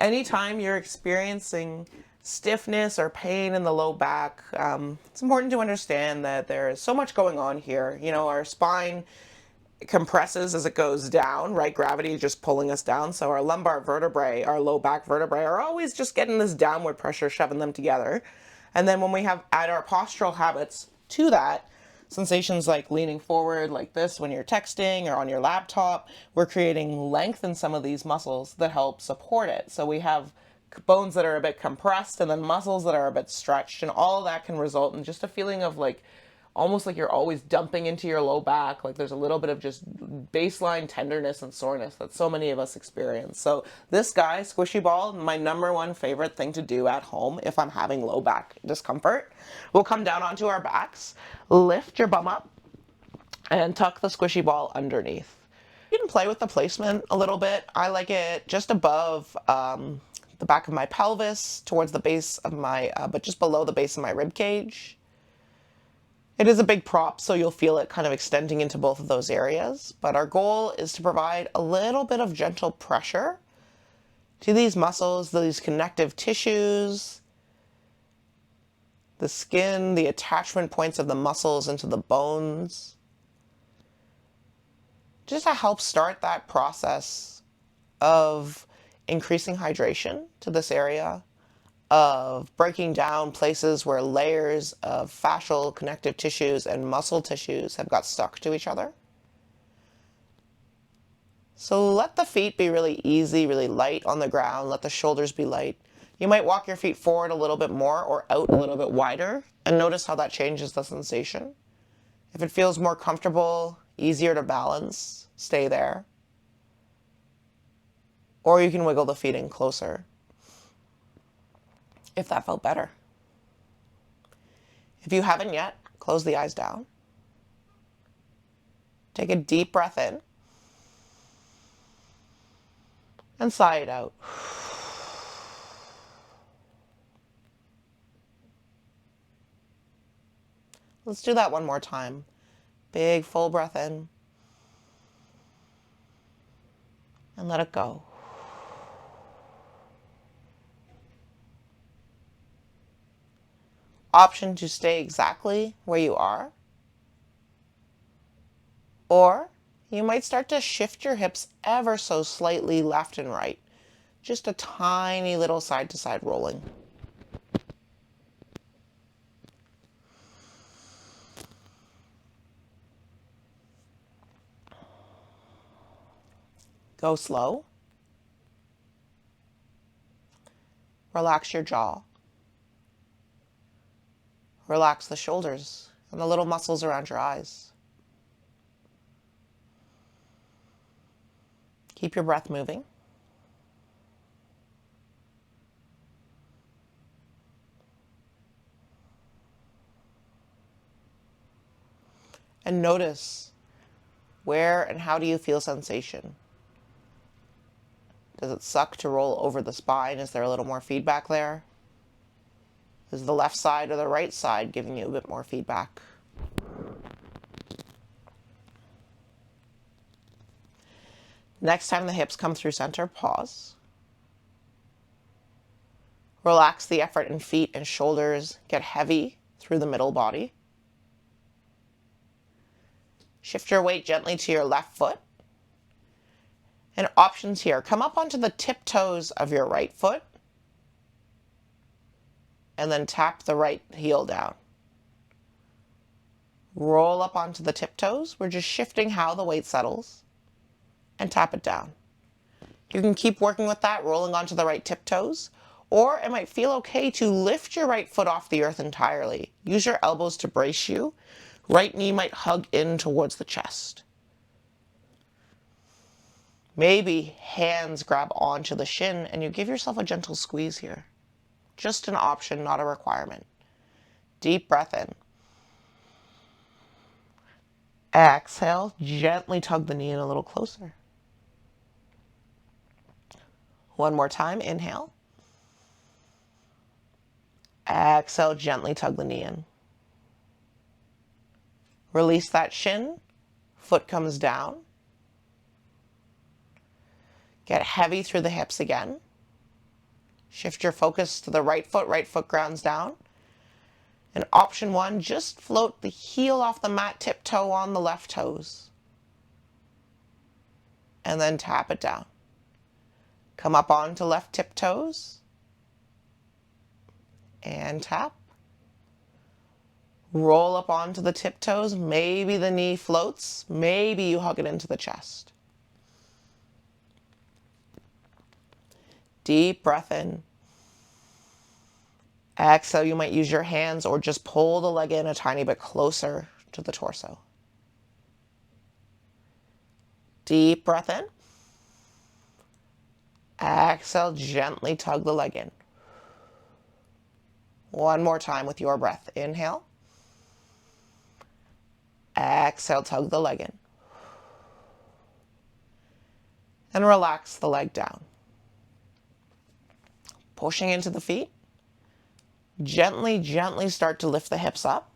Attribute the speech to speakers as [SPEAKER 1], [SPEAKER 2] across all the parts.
[SPEAKER 1] Anytime you're experiencing stiffness or pain in the low back, it's important to understand that there is so much going on here. You know, our spine compresses as it goes down, right? Gravity is just pulling us down. So our lumbar vertebrae, our low back vertebrae are always just getting this downward pressure, shoving them together. And then when we have add our postural habits to that, sensations like leaning forward like this when you're texting or on your laptop, we're creating length in some of these muscles that help support it. So we have bones that are a bit compressed and then muscles that are a bit stretched, and all of that can result in just a feeling of like almost like you're always dumping into your low back. Like there's a little bit of just baseline tenderness and soreness that so many of us experience. So this guy, squishy ball, my number one favorite thing to do at home if I'm having low back discomfort. We'll come down onto our backs, lift your bum up, and tuck the squishy ball underneath. You can play with the placement a little bit. I like it just above the back of my pelvis, towards the base of my, but just below the base of my rib cage. It is a big prop, so you'll feel it kind of extending into both of those areas. But our goal is to provide a little bit of gentle pressure to these muscles, these connective tissues, the skin, the attachment points of the muscles into the bones, just to help start that process of increasing hydration to this area, of breaking down places where layers of fascial connective tissues and muscle tissues have got stuck to each other. So let the feet be really easy, really light on the ground. Let the shoulders be light. You might walk your feet forward a little bit more or out a little bit wider, and notice how that changes the sensation. If it feels more comfortable, easier to balance, stay there. Or you can wiggle the feet in closer if that felt better. If you haven't yet, close the eyes down. Take a deep breath in and sigh it out. Let's do that one more time. Big full breath in and let it go. Option to stay exactly where you are, or you might start to shift your hips ever so slightly left and right, just a tiny little side to side rolling. Go slow. Relax your jaw. Relax the shoulders and the little muscles around your eyes. Keep your breath moving. And notice, where and how do you feel sensation? Does it suck to roll over the spine? Is there a little more feedback there? Is the left side or the right side giving you a bit more feedback? Next time the hips come through center, pause. Relax the effort in feet and shoulders. Get heavy through the middle body. Shift your weight gently to your left foot. And options here. Come up onto the tiptoes of your right foot and then tap the right heel down. Roll up onto the tiptoes. We're just shifting how the weight settles, and tap it down. You can keep working with that, rolling onto the right tiptoes, or it might feel okay to lift your right foot off the earth entirely. Use your elbows to brace you. Right knee might hug in towards the chest. Maybe hands grab onto the shin and you give yourself a gentle squeeze here. Just an option, not a requirement. Deep breath in. Exhale, gently tug the knee in a little closer. One more time, inhale. Exhale, gently tug the knee in. Release that shin, foot comes down. Get heavy through the hips again. Shift your focus to the right foot grounds down. And option 1, just float the heel off the mat, tiptoe on the left toes. And then tap it down. Come up onto left tiptoes. And tap. Roll up onto the tiptoes. Maybe the knee floats. Maybe you hug it into the chest. Deep breath in. Exhale, you might use your hands or just pull the leg in a tiny bit closer to the torso. Deep breath in. Exhale, gently tug the leg in. One more time with your breath. Inhale. Exhale, tug the leg in. And relax the leg down. Pushing into the feet. Gently, gently start to lift the hips up.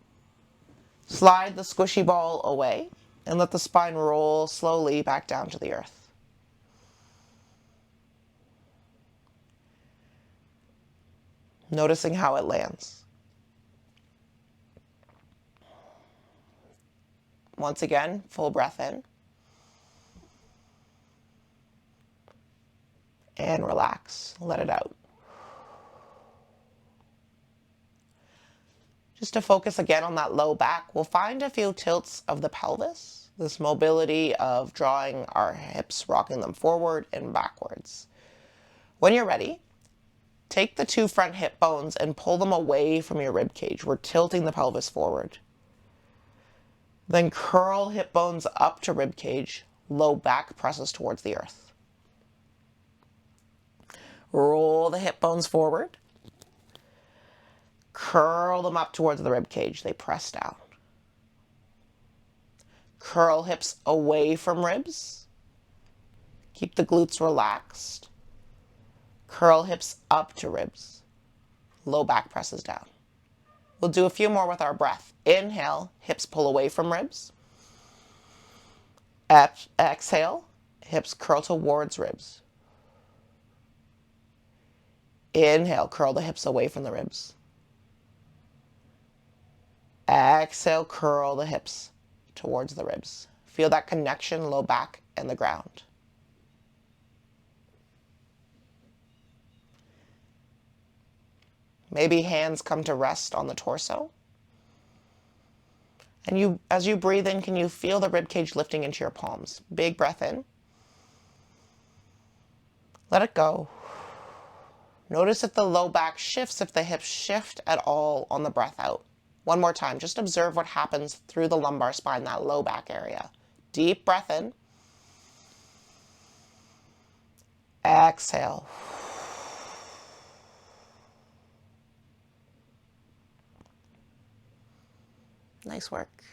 [SPEAKER 1] Slide the squishy ball away and let the spine roll slowly back down to the earth. Noticing how it lands. Once again, full breath in. And relax. Let it out. Just to focus again on that low back, we'll find a few tilts of the pelvis. This mobility of drawing our hips, rocking them forward and backwards. When you're ready, take the 2 front hip bones and pull them away from your rib cage. We're tilting the pelvis forward. Then curl hip bones up to rib cage. Low back presses towards the earth. Roll the hip bones forward. Curl them up towards the rib cage. They press down. Curl hips away from ribs. Keep the glutes relaxed. Curl hips up to ribs. Low back presses down. We'll do a few more with our breath. Inhale, hips pull away from ribs. Exhale, hips curl towards ribs. Inhale, curl the hips away from the ribs. Exhale, curl the hips towards the ribs. Feel that connection, low back and the ground. Maybe hands come to rest on the torso. And as you breathe in, can you feel the rib cage lifting into your palms? Big breath in. Let it go. Notice if the low back shifts, if the hips shift at all on the breath out. One more time, just observe what happens through the lumbar spine, that low back area. Deep breath in. Exhale. Nice work.